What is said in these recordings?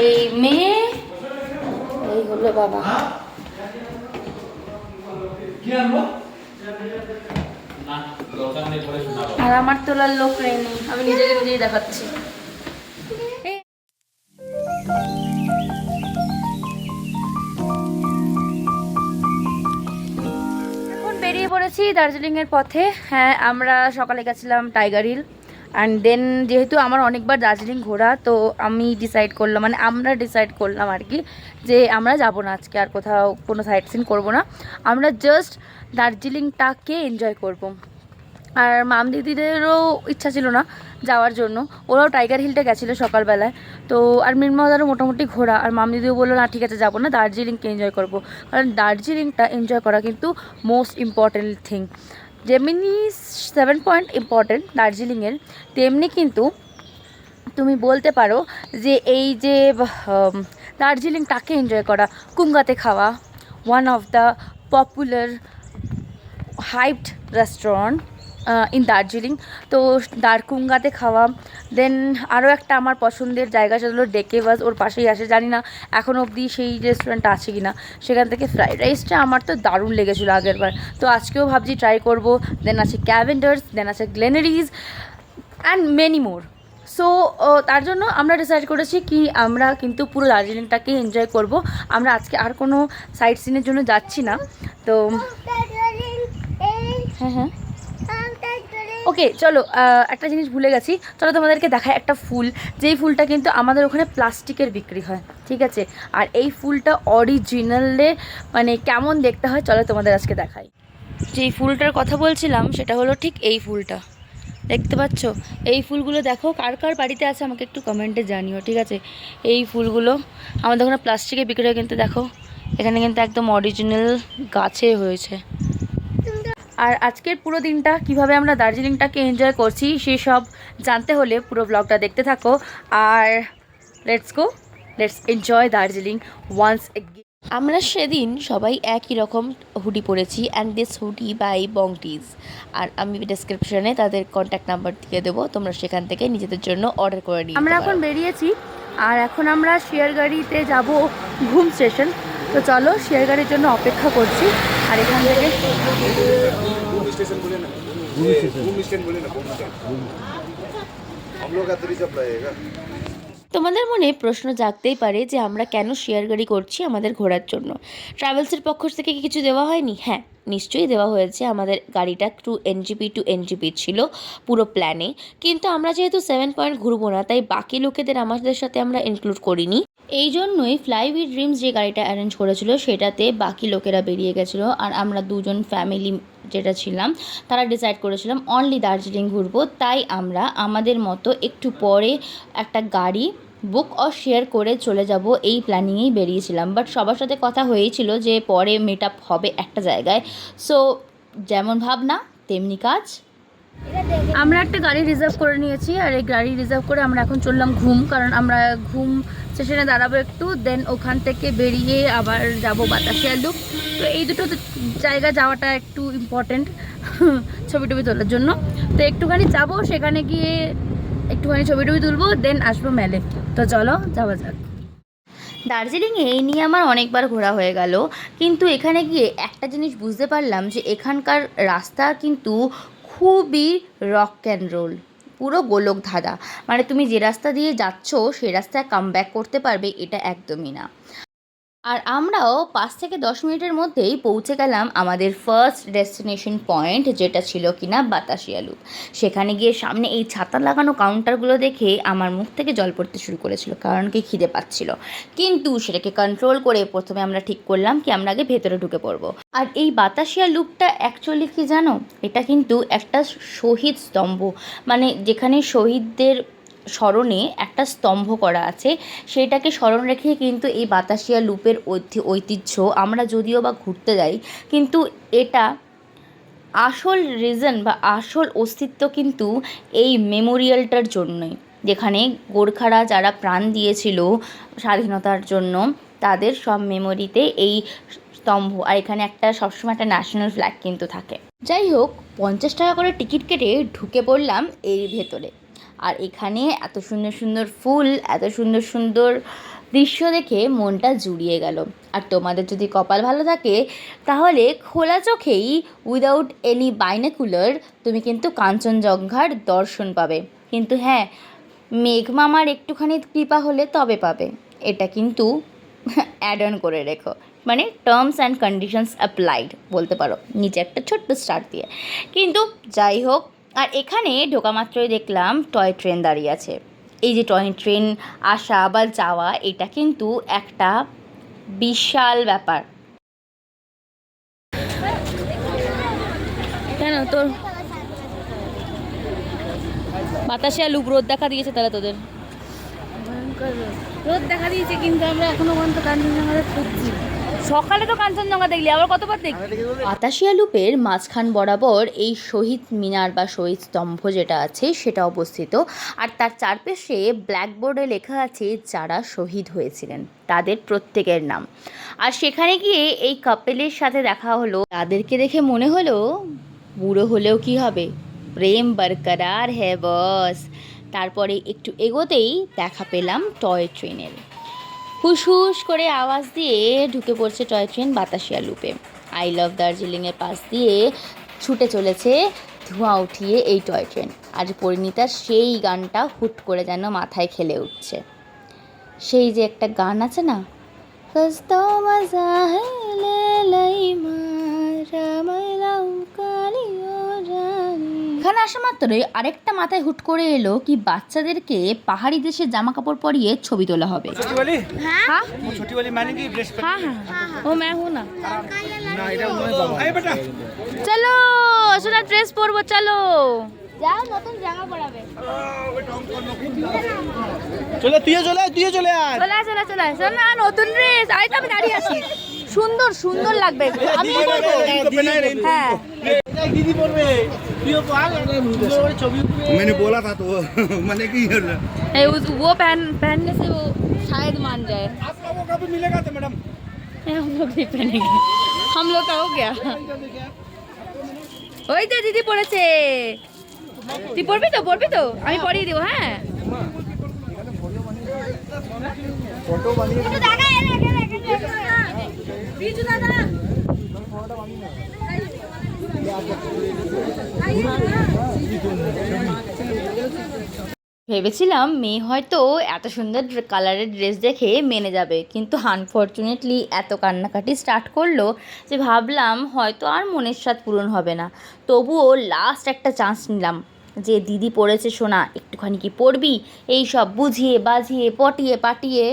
এই মেয়ে, এই হলো বাবা। আর আমার তোলার লোক নেই, আমি নিজেকে নিজেই দেখাচ্ছি। এখন বেরিয়ে পড়েছি দার্জিলিংয়ের পথে। হ্যাঁ, আমরা সকালে গেছিলাম টাইগার হিল, অ্যান্ড দেন যেহেতু আমার অনেকবার দার্জিলিং ঘোরা, তো আমি ডিসাইড করলাম, মানে আমরা ডিসাইড করলাম আর কি, যে আমরা যাব না আজকে আর কোথাও, কোনো সাইট সিন করবো না, আমরা জাস্ট দার্জিলিংটাকে এনজয় করব। আর মাম দিদিদেরও ইচ্ছা ছিল না যাওয়ার জন্য, ওরাও টাইগার হিলটা গেছিলো সকালবেলায়। তো আর মিনমাদারও মোটামুটি ঘোরা, আর মাম দিদিও বললো না ঠিক আছে যাবো না, দার্জিলিংকে এনজয় করব। কারণ দার্জিলিংটা এনজয় করা কিন্তু মোস্ট ইম্পর্টেন্ট থিং। যেমনি 7 পয়েন্ট ইম্পর্টেন্ট দার্জিলিংয়ের, তেমনি কিন্তু তুমি বলতে পারো যে এই যে দার্জিলিংটাকে এনজয় করা, কুঙ্গাতে খাওয়া, one of the popular hyped restaurant in Darjeeling. তো কুঙ্গাতে খাওয়া, দেন আরও একটা আমার পছন্দের জায়গা সেটা হলো ডেকেবাস, ওর পাশেই আসে, জানি না এখন অবধি সেই রেস্টুরেন্টটা আছে কি না। সেখান থেকে ফ্রাইড রাইসটা আমার তো দারুণ লেগেছিলো আগেরবার, তো আজকেও ভাবছি ট্রাই করব। দেন আছে ক্যাভেন্ডার্স, দেন আছে Glenary's and many more. So তার জন্য আমরা ডিসাইড করেছি কি আমরা কিন্তু পুরো দার্জিলিংটাকে এনজয় করব। আমরা আজকে আর কোনো সাইট সিনের জন্য যাচ্ছি না। তো হ্যাঁ হ্যাঁ ওকে, চলো একটা জিনিস ভুলে গেছি, চলো তোমাদেরকে দেখায় একটা ফুল, যেই ফুলটা কিন্তু আমাদের ওখানে প্লাস্টিকের বিক্রি হয়, ঠিক আছে? আর এই ফুলটা অরিজিনালে মানে কেমন দেখতে হয় চলো তোমাদের আজকে দেখাই। যেই ফুলটার কথা বলছিলাম সেটা হলো ঠিক এই ফুলটা, দেখতে পাচ্ছ? এই ফুলগুলো দেখো, কার কার বাড়িতে আছে আমাকে একটু কমেন্টে জানিও, ঠিক আছে? এই ফুলগুলো আমাদের ওখানে প্লাস্টিকে বিক্রি হয়, কিন্তু দেখো এখানে কিন্তু একদম অরিজিনাল গাছে হয়েছে। আর আজকের পুরো দিনটা কিভাবে আমরা দার্জিলিংটাকে এনজয় করছি সেসব জানতে হলে পুরো ব্লগটা দেখতে থাকো। আর let's enjoy Darjeeling once again. আমরা সেদিন সবাই একই রকম হুডি পরেছি, অ্যান্ড দিস হুডি বাই বংটিজ। আর আমি ডেসক্রিপশনে তাদের কন্ট্যাক্ট নাম্বার দিয়ে দেবো, তোমরা সেখান থেকে নিজেদের জন্য অর্ডার করে নিই। আমরা এখন বেরিয়েছি, আর এখন আমরা শেয়ার গাড়িতে যাব ঘুম স্টেশন। তো চলো শেয়ার গাড়ির জন্য অপেক্ষা করছি। আর এখান থেকে তোমাদের মনে প্রশ্ন জাগতেই পারে যে আমরা কেন শেয়ার গাড়ি করছি আমাদের ঘোরার জন্য। ট্রাভেলসের পক্ষ থেকে কি কিছু দেওয়া হয়নি? হ্যাঁ, নিশ্চয়ই দেওয়া হয়েছে। আমাদের গাড়িটা টু এনজিপি ছিল পুরো প্ল্যানে, কিন্তু আমরা যেহেতু 7 পয়েন্ট ঘুরবো না, তাই বাকি লোকেদের আমাদের সাথে আমরা ইনক্লুড করিনি। এই জন্যই ফ্লাই উইথ ড্রিমস যে গাড়িটা অ্যারেঞ্জ করেছিল সেটাতে বাকি লোকেরা বেরিয়ে গেছিলো, আর আমরা দুজন ফ্যামিলি যেটা ছিলাম তারা ডিসাইড করেছিলাম অনলি দার্জিলিং ঘুরবো। তাই আমরা আমাদের মতো একটু পরে একটা গাড়ি বুক আর শেয়ার করে চলে যাব এই প্ল্যানিংয়েই বেরিয়েছিলাম। বাট সবার সাথে কথা হয়েছিল যে পরে মিট আপ হবে একটা জায়গায়। সো যেমন ভাবনা তেমনি কাজ। আমরা একটা গাড়ি রিজার্ভ করে নিয়েছি, আর এই গাড়ি রিজার্ভ করে আমরা এখন চললাম ঘুম, কারণ আমরা ঘুম স্টেশনে দাঁড়াবো একটু, দেন ওখান থেকে বেরিয়ে আবার যাব বাতাসিয়া লুপ। তো এই দুটো জায়গা যাওয়াটা একটু ইম্পর্টেন্ট ছবি টবি তোলার জন্য। তো একটুখানি যাব, সেখানে গিয়ে একটুখানি ছবি টবি তুলবো, দেন আসবো মেলে। তো চলো যাওয়া যাক। দার্জিলিংয়ে এই নিয়ে আমার অনেকবার ঘোরা হয়ে গেল, কিন্তু এখানে গিয়ে একটা জিনিস বুঝতে পারলাম যে এখানকার রাস্তা কিন্তু খুবই রক অ্যান্ড রোল, পুরো গোলক ধাঁধা। মানে তুমি যে রাস্তা দিয়ে যাচ্ছ সেই রাস্তায় কাম ব্যাক করতে পারবে এটা একদমই না। আর আমরাও 5 থেকে 10 মিনিটের মধ্যেই পৌঁছে গেলাম আমাদের ফার্স্ট ডেস্টিনেশন পয়েন্ট, যেটা ছিল কিনা বাতাসিয়া লুপ। সেখানে গিয়ে সামনে এই ছাতা লাগানো কাউন্টারগুলো দেখে আমার মুখ থেকে জল পড়তে শুরু করেছিল, কারণ কি খিদে পাচ্ছিল। কিন্তু সেটাকে কন্ট্রোল করে প্রথমে আমরা ঠিক করলাম কি আমরা আগে ভেতরে ঢুকে পড়বো। আর এই বাতাসিয়া লুপটা অ্যাকচুয়ালি কি জানো, এটা কিন্তু একটা শহীদ স্তম্ভ, মানে যেখানে শহীদদের স্মরণে একটা স্তম্ভ করা আছে, সেটাকে স্মরণ রেখে কিন্তু এই বাতাসিয়া লুপের ঐতিহ্য। আমরা যদিও বা ঘুরতে যাই, কিন্তু এটা আসল রিজন বা আসল অস্তিত্ব কিন্তু এই মেমোরিয়ালটার জন্যই, যেখানে গোর্খারা যারা প্রাণ দিয়েছিল স্বাধীনতার জন্য তাদের সব মেমোরিতে এই স্তম্ভ। আর এখানে একটা সবসময় একটা ন্যাশনাল ফ্ল্যাগ কিন্তু থাকে। যাই হোক, 50 টাকা করে টিকিট কেটে ঢুকে পড়লাম এর ভেতরে। আর এখানে এত সুন্দর সুন্দর ফুল, এত সুন্দর সুন্দর দৃশ্য দেখে মনটা জুড়িয়ে গেল। আর তোমাদের যদি কপাল ভালো থাকে তাহলে খোলা চোখেই উইদাউট এনি বাইনোকুলার তুমি কিন্তু কাঞ্চনজঙ্ঘার দর্শন পাবে। কিন্তু হ্যাঁ, মেঘ মামার একটুখানি কৃপা হলে তবে পাবে, এটা কিন্তু অ্যাড অন করে রেখো, মানে টার্মস অ্যান্ড কন্ডিশনস অ্যাপ্লাইড বলতে পারো, নিচে একটা ছোট্ট স্টার দিয়ে। কিন্তু যাই হোক, আর এখানে ঢোকা মাত্রই দেখলাম টয় ট্রেন দাঁড়িয়ে আছে। এই যে টয় ট্রেন আসা বা যাওয়া, এটা কিন্তু একটা বিশাল ব্যাপার। কেন তোর বাতাসে লুপ রোদ দেখা দিয়েছে তাহলে তোদের? রোদ দেখা দিয়েছে, কিন্তু আমরা এখনো পর্যন্ত কাঞ্চনজঙ্ঘা খুঁজছি। সকালে তো কাঞ্চনজঙ্ঘা দেখলি, আবার কতবার দেখলি? বাতাসিয়া লুপের মাঝখান বরাবর এই শহীদ মিনার বা শহীদ স্তম্ভ যেটা আছে সেটা অবস্থিত। আর তার চারপাশে ব্ল্যাকবোর্ডে লেখা আছে যারা শহীদ হয়েছিলেন তাদের প্রত্যেকের নাম। আর সেখানে গিয়ে এই কাপেলের সাথে দেখা হলো, তাদেরকে দেখে মনে হলো বুড়ো হলেও কি হবে, প্রেম বরকরার হ্যাঁ বস। তারপরে একটু এগোতেই দেখা পেলাম টয় ট্রেনের। হুস হুস করে আওয়াজ দিয়ে ঢুকে পড়ছে টয় ট্রেন বাতাসিয়া লুপে। আই লাভ দার্জিলিংয়ের পাশ দিয়ে ছুটে চলেছে ধোঁয়া উঠিয়ে এই টয় ট্রেন। আর পরিণীতার সেই গানটা হুট করে যেন মাথায় খেলে উঠছে। সেই যে একটা গান আছে না, এখানে আসা মাত্রই আরেকটা মাথায় হুট করে এলো কি বাচ্চাদেরকে পাহাড়ি দেশের জামা কাপড় পরিয়ে ছবি তোলা হবে। हाँ छोटी वाली मैंने की ड्रेस हाँ हाँ वो मैं हूँ ना। ना এটা মনে বাবা এই বেটা চলো সোনা ড্রেস পরবো, চলো যাও, নতুন জামা পরাবে। চলে তুইও চলে চলে আয় চলে চলে চলে সোনা নতুন ড্রেস। আই তো আমি দাঁড়িয়ে আছি, সুন্দর সুন্দর লাগবে, আমি পরবো। হ্যাঁ दीदी পড়বে তুইও পড় ছবি मैंने बोला था तो मैंने की वो पहनने से वो शायद मान जाए। आपका वो कभी मिलेगा तो मैडम हम लोग नहीं पहनेंगे, हम लोग का हो गया। ওই তো দিদি পড়েছে, তুই পড়বি তো? পড়বি তো? আমি পড়িয়ে দেবো। হ্যাঁ फोटो बनिए বিজু দাদা ভেবেছিলাম মেয়ে হয়তো এত সুন্দর কালারের ড্রেস দেখে মেনে যাবে, কিন্তু আনফর্চুনেটলি এত কান্নাকাটি স্টার্ট করলো যে ভাবলাম হয়তো আর মনের স্বাদ পূরণ হবে না। তবুও লাস্ট একটা চান্স নিলাম যে দিদি পড়েছে সোনা, একটুখানি কি পড়বি, এই সব বুঝিয়ে বাজিয়ে পটিয়ে পাটিয়ে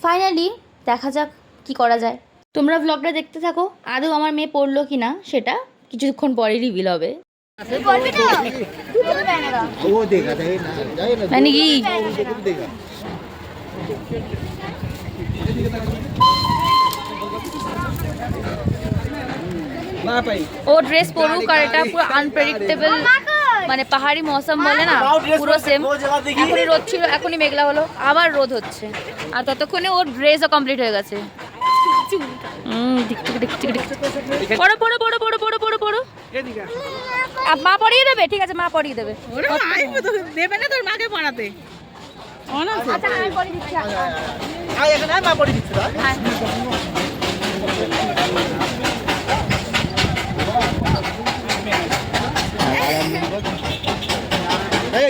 ফাইনালি দেখা যাক কি করা যায়। তোমরা ব্লগটা দেখতে থাকো, আদৌ আমার মেয়ে পড়লো কি না সেটা কিছুক্ষণ পরে রিভিল হবে। वो देगा ना जाए ना মানে কি देगा না পাই ও ড্রেস পরুক, আর এটা পুরো আনপ্রেডিক্টেবল, মানে পাহাড়ি মৌসুম বলে না পুরো সেম। এখনই রোদ ছিল, এখনই মেঘলা হলো, আবার রোদ হচ্ছে, আর ততক্ষণে ওর ড্রেসও কমপ্লিট হয়ে গেছে। পড়ো পড়ো পড়ো পড়ো পড়ো পড়ো পড়ো, মা পড়িয়ে দেবে? ঠিক আছে, মা পড়িয়ে দেবে। দেবে না তোর মাকে পড়াতে? আচ্ছা আমি পড়িয়ে দিচ্ছি। আয় এখানে মা পড়ে দিচ্ছ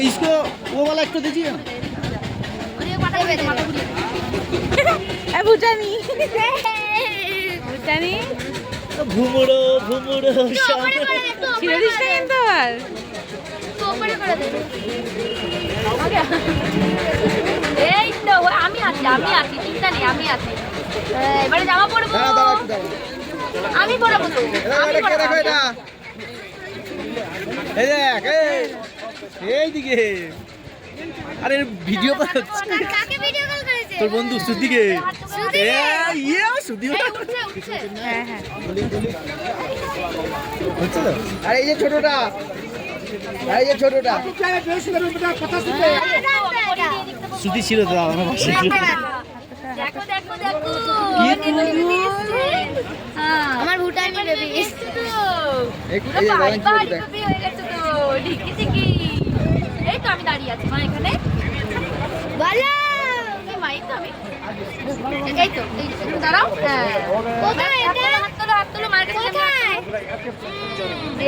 इसको वो वाला एक तो दीजिए ना ভুটানি ভুটানি ঘুমড়ো ঘুমড়ো ছিঁড়ে দিস না কিন্তু আবার। এই তো আমি আছি, আমি আছি, চিন্তা নেই, আমি আছি। এবারে জামা পরবো, আমি পরাবো তো, আমি পরাবো। এই দেখ এই দিকে আরে ভিডিও বানাচ্ছি কাকে ভিডিও কল করেছে? তোর বন্ধু সুদিকে ইয়ে সুদি হ্যাঁ হ্যাঁ হচ্ছে তো। আর এই যে ছোটটা, আর এই যে ছোটটা সুদি ছিল তো আমার পাশে। দেখো দেখো দেখো, আমার ভুটানি বেবি। এই যে পাহাড়ি বেবি হয়ে গেছে তো, ঠিকই ঠিকই। এই তো তো আমি দাঁড়িয়ে আছি মা এখানে বলো মাই তো আমি এই তো একটু দাঁড়াও হ্যাঁ কোথায় এটা? হাত তোলো মায়ের কাছে কোথায়?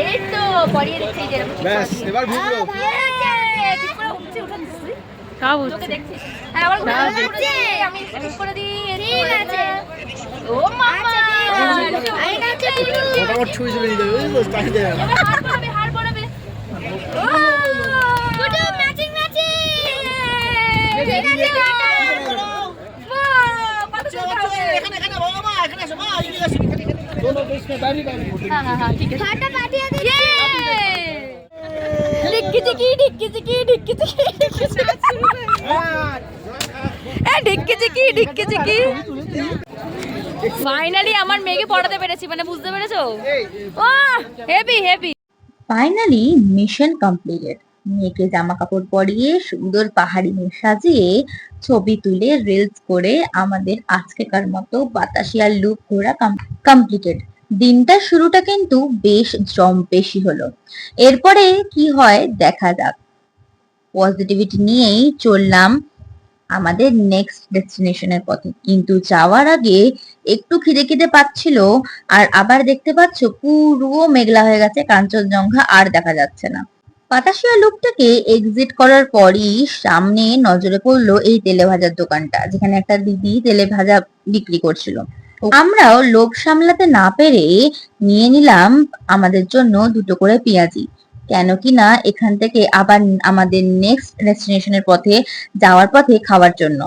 এই তো পরিয়ে দিচ্ছি যে ব্যাস এবার ঘুরবো ঠিক করে উঠছি উঠে দিচ্ছি সব তোকে দেখছি হ্যাঁ আবার ঘুরে ভালো ঘুরে লাগছে? আমি ঠিক করে দিই ঠিক আছে। ও মামা আরে কাছে বলুন মোটামুটি ছুঁয়ে ছুঁয়ে নিয়ে যাবে বুঝলি তো চাহিদা যাবে এবার হার পড়াবে ও ফুটু ম্যাচিং ম্যাচিং ঠিক আছে এখানে এখানে বাবা মা এখানে এসো মা এদিকে এসো दोनों देश में बारी बारी হ্যাঁ হ্যাঁ হ্যাঁ ঠিক আছে ফাটা পাঠিয়ে দিচ্ছি ডিক্কি চিকি ডিক্কি চিকি ডিক্কি চিকি ডিক্কি চিকি ডিক্কি চিকি ফাইনালি আমার মেয়েকে পড়াতে পেরেছি মানে বুঝতে পেরেছো ও heavy heavy finally mission completed. মেয়েকে জামা কাপড় পরিয়ে সুন্দর পাহাড়ি মেয়ে সাজিয়ে ছবি তুলে রিলস করে আমাদের আজকেকার মতো বাতাসিয়া লুপ ঘোরা কমপ্লিটেড। দিনটার শুরুটা কিন্তু বেশ জম্পেশি হলো। এরপরে কি হয় দেখা যাক। পজিটিভিটি নিয়েই চললাম আমাদের নেক্সট ডেস্টিনেশনের পথে, কিন্তু যাওয়ার আগে একটু খিদে খিদে পাচ্ছিল। আর আবার দেখতে পাচ্ছ পুরো মেঘলা হয়ে গেছে, কাঞ্চনজঙ্ঘা আর দেখা যাচ্ছে না। বাতাসিয়া লুপ থেকে এক্সিট করার পরই সামনে নজরে পড়লো এই তেলে ভাজার দোকানটা, যেখানে একটা দিদি তেলে ভাজা বিক্রি করছিল। আমরাও লোভ সামলাতে না পেরে নিয়ে নিলাম আমাদের জন্য দুটো করে পেঁয়াজি, কেন কি না এখান থেকে আবার আমাদের নেক্সট ডেস্টিনেশনের পথে যাওয়ার পথে খাওয়ার জন্য।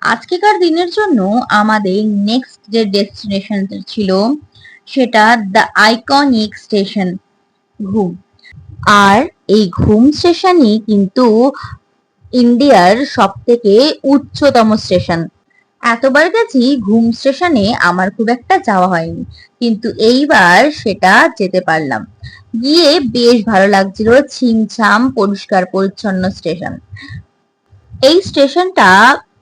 আজকেকার দিনের জন্য আমাদের নেক্সট যে ডেস্টিনেশন ছিল সেটা দ্য আইকনিক স্টেশন ঘুম। আর এই ঘুম স্টেশনই কিন্তু ইন্ডিয়ার সব থেকে উচ্চতম স্টেশন। এতবার গেছি ঘুম স্টেশনে, আমার খুব একটা যাওয়া হয়নি, কিন্তু এইবার সেটা যেতে পারলাম। গিয়ে বেশ ভালো লাগছিল, ছিমছাম পরিষ্কার পরিচ্ছন্ন স্টেশন। এই স্টেশনটা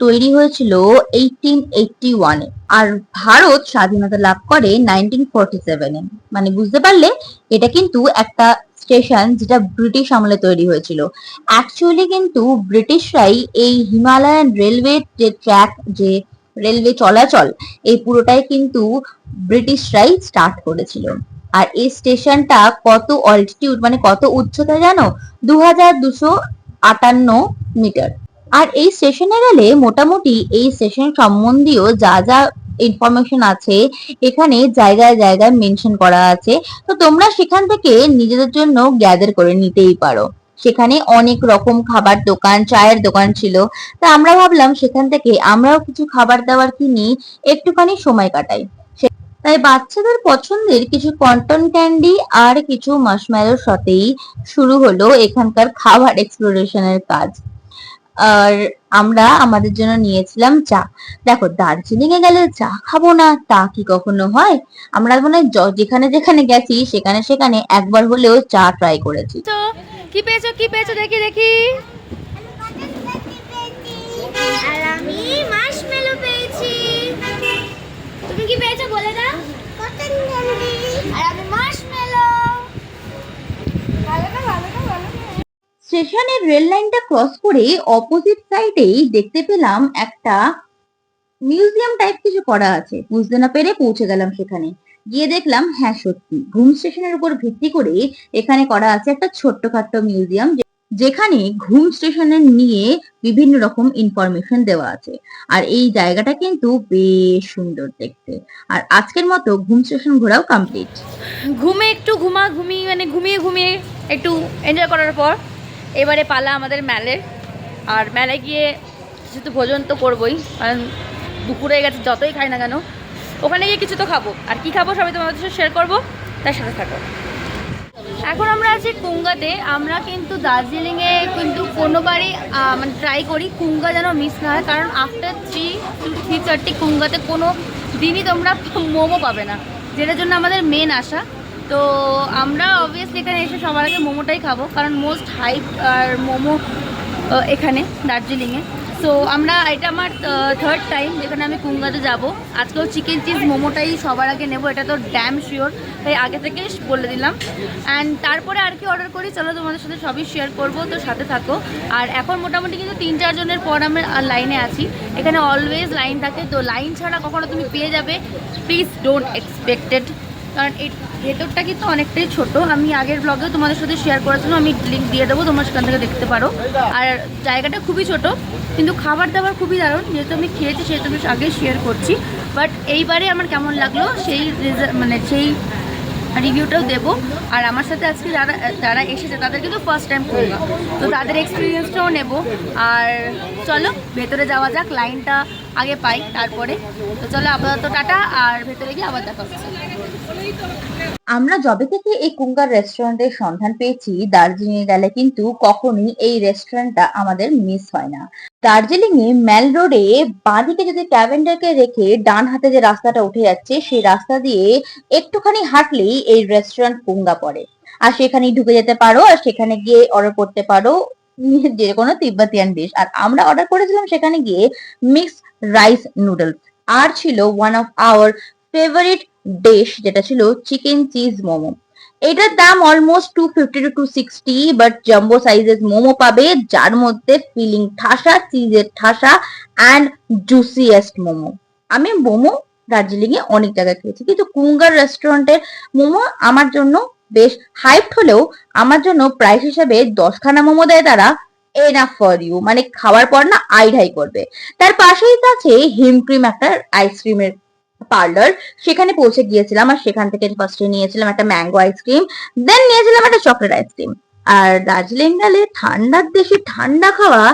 তৈরি হয়েছিল 1881-এ, আর ভারত স্বাধীনতা লাভ করে 1947-এ। মানে বুঝতে পারলে এটা কিন্তু একটা স্টেশন যেটা ব্রিটিশ আমলে তৈরি হয়েছিল। অ্যাকচুয়ালি কিন্তু ব্রিটিশরাই এই হিমালয়ান রেলওয়ে যে ট্র্যাক, যে রেলওয়ে চলাচল, এই পুরোটাই কিন্তু ব্রিটিশরাই স্টার্ট করেছিল। আর এই স্টেশনটা কত অল্টিটিউড মানে কত উচ্চতা জানো? 2258 মিটার। আর এই স্টেশনে গেলে মোটামুটি এই স্টেশন সম্বন্ধীয় যা যা ইনফরমেশন আছে এখানে জায়গায় জায়গায় মেনশন করা আছে, তো তোমরা সেখান থেকে নিজেদের জন্য গ্যাদার করে নিতেই পারো। সেখানে অনেক রকম খাবার দোকান, চায়ের দোকান ছিল। তা আমরা ভাবলাম সেখান থেকে আমরাও কিছু খাবার দাবার কিনি, একটুখানি সময় কাটাই। তাই বাচ্চাদের পছন্দের কিছু কটন ক্যান্ডি আর কিছু মার্শম্যালোর সাথেই শুরু হলো এখানকার খাবার এক্সপ্লোরেশনের কাজ। আর আমরা আমাদের জন্য নিয়েছিলাম চা। দেখো, দার্জিলিং এ গেলে চা খাবো না তা কি কখনো হয়? আমরা মানে যেখানে যেখানে গেছি সেখানে সেখানে একবার হলেও চা ট্রাই করেছি। তো কি পেয়েছো দেখি দেখি আর আমি মার্শমেলো পেয়েছি। তুমি কি পেয়েছো বলে দাও? Cotton candy. আর আমি মার্শমেলো। ভালো না ভালো না ভালো না। স্টেশনের রেল লাইনটা ক্রস করে অপোজিট সাইডেই দেখতে পেলাম একটা মিউজিয়াম টাইপ কিছু করা আছে। বুঝতে না পেরে পৌঁছে গেলাম সেখানে। গিয়ে দেখলাম হ্যাঁ সত্যি ঘুম স্টেশনের উপর ভিত্তি করে এখানে করা আছে একটা ছোট্টখাট্ট মিউজিয়াম, যেখানে ঘুম স্টেশনের নিয়ে বিভিন্ন রকম ইনফরমেশন দেওয়া আছে। আর এই জায়গাটা কিন্তু বেশ সুন্দর দেখতে। আর আজকের মতো ঘুম স্টেশন ঘোরাও কমপ্লিট। একটু ঘুমিয়ে ঘুমিয়ে একটু এনজয় করার পর এবারে পালা আমাদের মেলের। আর মেলে গিয়ে কিছু তো ভোজন তো করবোই, কারণ দুপুরে গেছে যতই খাই না কেন ওখানে গিয়ে কিছু তো খাবো। আর কি খাবো সবাই তোমাদের সাথে শেয়ার করবো, তার সাথে থাকো। এখন আমরা আছি কুঙ্গাতে। আমরা কিন্তু দার্জিলিংয়ে কিন্তু কোনোবারই মানে ট্রাই করি কুঙ্গা যেন মিস না হয়, কারণ আফটার 3 to 3:30 কুঙ্গাতে কোনো দিনই তোমরা মোমো পাবে না, যেটার জন্য আমাদের মেন আশা। তো আমরা অবভিয়াসলি এখানে এসে সবার আগে মোমোটাই খাবো, কারণ মোস্ট হাইপ আর মোমো এখানে দার্জিলিংয়ে। সো এটা আমার থার্ড টাইম যেখানে আমি কুঙ্গাতে যাব। আজকেও চিকেন চিজ মোমোটাই সবার আগে নেব, এটা তো ড্যাম শিওর, তাই আগে থেকে বলে দিলাম। অ্যান্ড তারপরে আর কি অর্ডার করি চলো তোমাদের সাথে সবই শেয়ার করবো, তো সাথে থাকো। আর এখন মোটামুটি কিন্তু 3-4 জনের পর আমি লাইনে আছি। এখানে অলওয়েজ লাইন থাকে, তো লাইন ছাড়া কখনো তুমি পেয়ে যাবে, প্লিজ ডোন্ট এক্সপেক্টেড। কারণ এই ভেতরটা কিন্তু অনেকটাই ছোট, আমি আগের ব্লগেও তোমাদের সাথে শেয়ার করেছিলাম, আমি লিঙ্ক দিয়ে দেবো, তোমরা সেখান থেকে দেখতে পারো। আর জায়গাটা খুবই ছোট, কিন্তু খাবার দাবার খুবই দারুণ। যেহেতু আমি খেয়েছি সেহেতু আমি আগে শেয়ার করছি, বাট এইবারে আমার কেমন লাগলো সেই সেই রিভিউটাও দেবো। আর আমার সাথে আজকে যারা এসেছে তাদের কিন্তু ফার্স্ট টাইম করবো, তো তাদের এক্সপিরিয়েন্সটাও নেব। আর চলো ভেতরে যাওয়া যাক, লাইনটা আগে পাই তারপরে। তো চলো আপাতত টাটা, আর ভেতরে গিয়ে আবার দেখা হচ্ছে। আমরা যবে থেকে এই কুঙ্গার রেস্টুরেন্টের সন্ধান পেয়েছি, দার্জিলিং এ গেলে কিন্তু কখনোই এই রেস্টুরেন্টটা আমাদের মিস হয় না। দার্জিলিং এ মেল রোডে বাঁদিকে যদি ক্যাভেন্ডারকে রেখে ডান হাতে যে রাস্তাটা উঠে যাচ্ছে, সেই রাস্তা দিয়ে একটুখানি হাঁটলেই এই রেস্টুরেন্ট কুঙ্গা পড়ে। আর সেখানেই ঢুকে যেতে পারো, আর সেখানে গিয়ে অর্ডার করতে পারো যে কোনো তিব্বতিয়ান ডিশ। আর আমরা অর্ডার করেছিলাম সেখানে গিয়ে মিক্সড রাইস নুডলস, আর ছিল one of our favourite dish যেটা ছিল চিকেন চিজ মোমো। এটার দাম অলমোস্ট 250 to 260, বাট জাম্বো সাইজের মোমো পাবে, যার মধ্যে ফিলিং ঠাসা, চিজের ঠাসা অ্যান্ড জুসিয়েস্ট মোমো। আমি মোমো দার্জিলিং এ অনেক জায়গায় খেয়েছি, কিন্তু কুঙ্গার রেস্টুরেন্টের মোমো আমার জন্য বেশ হাইপড হলেও আমার জন্য প্রাইস হিসাবে 10খানা মোমো দেয় তারা, এনাফ ফর ইউ, মানে খাওয়ার পর না আইঢাই করবে। তার পাশেই আছে হিমক্রিম একটা আইসক্রিমের পার্লার, সেখানে পৌঁছে গিয়েছিলাম। আর সেখান থেকে ফার্স্টে নিয়েছিলাম একটা ম্যাঙ্গো আইসক্রিম, দেন নিয়েছিলাম একটা চকলেট আইসক্রিম। আর দার্জিলিং গেলে ঠান্ডার দেশে ঠান্ডা খাওয়া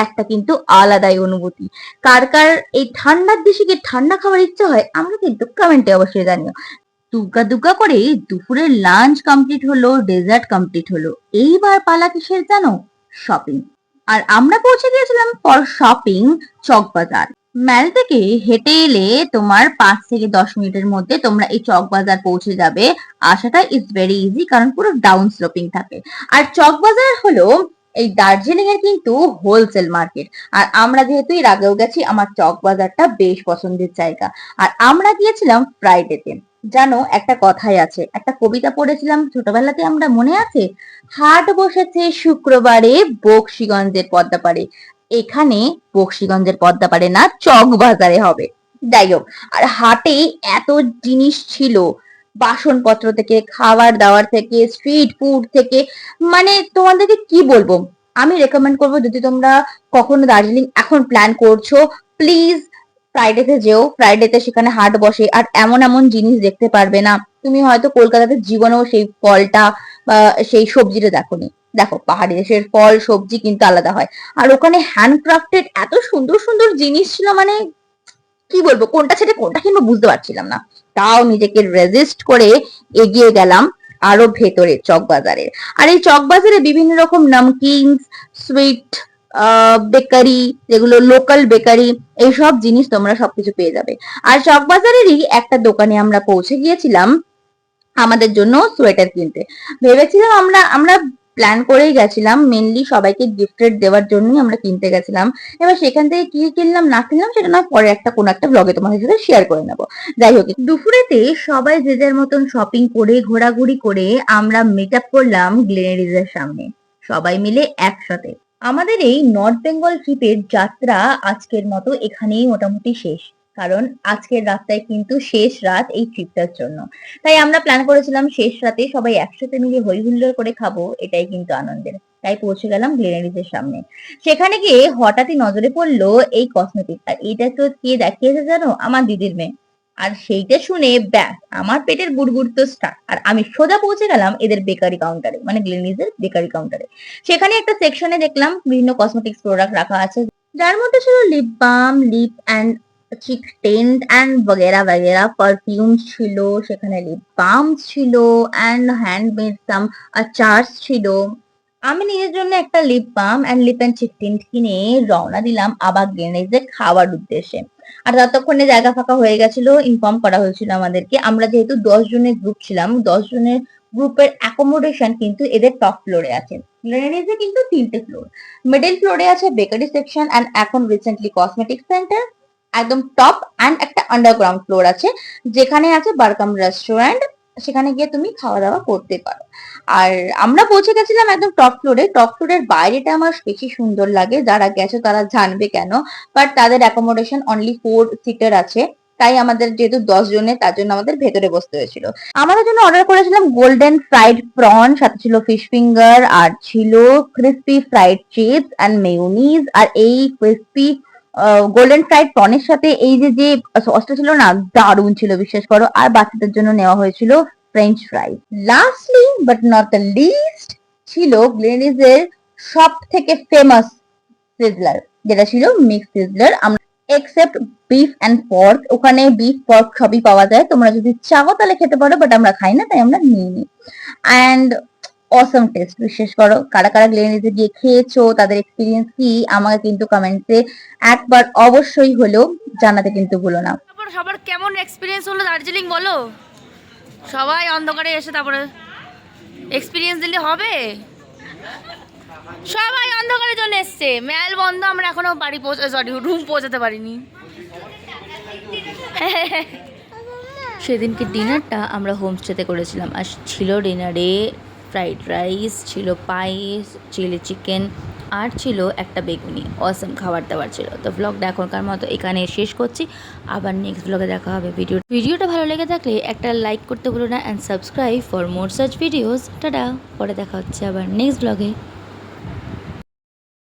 একটা কিন্তু আলাদাই অনুভূতি। কার কার এই ঠান্ডার দেশে গিয়ে ঠান্ডা খাওয়ার ইচ্ছা হয় আমরা কিন্তু কমেন্টে অবশ্যই জানিও। দুগ্গা দুগ্গা করে দুপুরের লাঞ্চ কমপ্লিট হলো, ডেজার্ট কমপ্লিট হলো, এইবার পালা কিসের জানো? শপিং। আর আমরা পৌঁছে গিয়েছিলাম ফর শপিং চকবাজার। ম্যাল থেকে হেঁটে এলে তোমার 5 থেকে 10 মিনিটের মধ্যে তোমরা এই চকবাজার পৌঁছে যাবে। আসাটা ইজ ভেরি ইজি, কারণ পুরো ডাউন স্লোপিং থাকে। আর চকবাজার হলো এই দার্জিলিং এর কিন্তু হোলসেল মার্কেট। আর আমরা যেহেতু এর আগেও গেছি, আমার চকবাজারটা বেশ পছন্দের জায়গা। আর আমরা গিয়েছিলাম ফ্রাইডেতে। জানো, একটা কথাই আছে, একটা কবিতা পড়েছিলাম ছোটবেলাতে, আমরা মনে আছে, হাট বসেছে শুক্রবারে বক্সিগঞ্জের পদ্মাপাড়ে। এখানে বক্সিগঞ্জের পদ্মাপাড়ে না, চকবাজারে হবে। যাই হোক, আর হাটে এত জিনিস ছিল, বাসনপত্র থেকে, খাবার দাবার থেকে, স্ট্রিট ফুড থেকে, মানে তোমাদেরকে কি বলবো। আমি রেকমেন্ড করবো, যদি তোমরা কখনো দার্জিলিং এখন প্ল্যান করছো, প্লিজ ফ্রাইডেতে যেও। ফ্রাইডেতে সেখানে হাট বসে, আর এমন এমন জিনিস দেখতে পারবে না, তুমি হয়তো কলকাতাতে জীবনেও সেই ফলটা বা সেই সবজিটা দেখোনি। দেখো, পাহাড়ি দেশের ফল সবজি কিন্তু আলাদা হয়। আর ওখানে হ্যান্ডক্রাফটেড এত সুন্দর সুন্দর জিনিস ছিল, মানে কি বলবো, কোনটা ছেড়ে কোনটা কিংবা বুঝতে পারছিলাম না। তাও নিজেকে রেজিস্ট করে এগিয়ে গেলাম আরো ভেতরে চকবাজারে। আর এই চকবাজারে বিভিন্ন রকম নামকিনস, সুইট, বেকারি, যেগুলো লোকাল বেকারি, এইসব জিনিস তোমরা সবকিছু পেয়ে যাবে। আর চকবাজারেরই একটা দোকানে আমরা পৌঁছে গিয়েছিলাম আমাদের জন্য সোয়েটার কিনতে। ভেবেছিলাম আমরা প্ল্যান করেই গেছিলাম, মেনলি সবাইকে গিফটেড দেওয়ার জন্যই আমরা কিনতে গেছিলাম। এবার সেখান থেকে কি কিনলাম না কিনলাম সেটা না পরে কোনো একটা ব্লগে তোমাদের সাথে শেয়ার করে নেবো। যাই হোক, দুপুরেতে সবাই যে যার মতন শপিং করে ঘোরাঘুরি করে আমরা মিট আপ করলাম গ্লেনারিজের সামনে, সবাই মিলে একসাথে। আমাদের এই নর্থ বেঙ্গল ট্রিপের যাত্রা আজকের মতো এখানেই মোটামুটি শেষ, কারণ আজকের রাতটাই কিন্তু শেষ রাত এই ট্রিপটার জন্য। তাই আমরা প্ল্যান করেছিলাম শেষ রাতে সবাই একসাথে মিলে হই হুল্লোড় করে খাবো, এটাই কিন্তু আনন্দের। তাই পৌঁছে গেলাম গ্লেনারিজের সামনে। সেখানে গিয়ে হঠাৎই নজরে পড়লো এই কসমেটিক, আর এটা তো কে দেখিয়েছে জানো? আমার দিদির মেয়ে। আর সেইটা শুনে ব্যাস আমার পেটের গুড়গুড় তো স্টার্ট। আর আমি সোজা পৌঁছে গেলাম এদের বেকারি কাউন্টারে, মানে গ্লেনারিজের বেকারি কাউন্টারে। সেখানে একটা সেকশনে দেখলাম বিভিন্ন কসমেটিক্স প্রোডাক্ট রাখা আছে, যার মধ্যে ছিল lip balm, lip and cheek tint and বগেরা বগেরা, পারফিউম ছিল সেখানে, লিপ বাম ছিল অ্যান্ড হ্যান্ডমেড সাম আচার্স ছিল। আমি নিজের জন্য একটা lip balm and lip and cheek tint কিনে রওনা দিলাম আবার গ্লেনারিজে খাওয়ার উদ্দেশ্যে। আর ততক্ষণে জায়গা ফাঁকা হয়ে গেছিল, ইনফর্ম করা হয়েছিল আমাদেরকে। আমরা যেহেতু 10 জনের গ্রুপ ছিলাম, 10 জনের গ্রুপের অ্যাকোমোডেশন কিন্তু এদের টপ ফ্লোরে আছে। গ্লেনারিজে কিন্তু 3টে ফ্লোর, মিডল ফ্লোরে আছে বেকারি সেকশন অ্যান্ড এখন রিসেন্টলি কসমেটিক সেন্টার, একদম টপ অ্যান্ড একটা আন্ডারগ্রাউন্ড ফ্লোর আছে যেখানে আছে বারকাম রেস্টুরেন্ট, সেখানে গিয়ে তুমি খাওয়া দাওয়া করতে পারো। আর আমরা পৌঁছে গেছিলাম একদম টপ ফ্লোরে। টপ ফ্লোরের বাইরেটা আমার বেশি সুন্দর লাগে, যারা গেছো তারা জানবে কেন। বাট তাদের অ্যাকোমোডেশন অনলি 4 সিটার আছে, তাই আমাদের যেহেতু 10 জনের, তার জন্য আমাদের ভেতরে বসতে হয়েছিল। আমাদের জন্য অর্ডার করেছিলাম গোল্ডেন ফ্রাইড প্রন, সাথে ছিল ফিশ ফিঙ্গার, আর ছিল crispy fried chips and mayonnaise. আর এই ক্রিস্পি গোল্ডেন ফ্রাইড প্রনের সাথে এই যে যে সসটা ছিল না, দারুণ ছিল বিশ্বাস করো। আর বাচ্চাদের জন্য নেওয়া হয়েছিল french fry. Lastly but not the least ছিল গ্লেনিজের সব থেকে ফেমাস সিজলার, যেটা ছিল মিক্স সিজলার। আমরা এক্সেপ্ট বিফ অ্যান্ড পর্ক, ওখানে বিফ পর্ক সবই পাওয়া যায়, তোমরা যদি চাও তাহলে খেতে পারো, বাট আমরা খাই না তাই আমরা নিইনি। অ্যান্ড অসম টেস্ট, বিশ্বাস করো। কারা কারা গ্লেনিজে গিয়ে খেয়েছো, তাদের এক্সপিরিয়েন্স কি, আমাকে কিন্তু কমেন্টসে একবার অবশ্যই হলেও জানাতে কিন্তু ভুলো না। তারপর সবার কেমন এক্সপিরিয়েন্স হলো দার্জিলিং বলো? সবাই অন্ধকারে এসে তারপরে এক্সপিরিয়েন্স দিলে হবে? সবাই অন্ধকারে চলে এসছে, মেল বন্ধ, আমরা এখনো বাড়ি রুম পৌঁছাতে পারিনি। সেদিনকে ডিনারটা আমরা হোমস্টেতে করেছিলাম, আর ছিল ডিনারে ফ্রাইড রাইস, ছিল পায়েস, চিলি চিকেন, আর ছিল একটা বেগুনি। অসম খাবার দাবার ছিল। তো ব্লগটা এখনকার মতো এখানে শেষ করছি, আবার নেক্সট ব্লগে দেখা হবে। ভিডিওটা ভালো লেগে থাকলে একটা লাইক করতে ভুলো না, and subscribe for more such videos. Tata, পরে দেখা হচ্ছে আবার নেক্সট ব্লগে।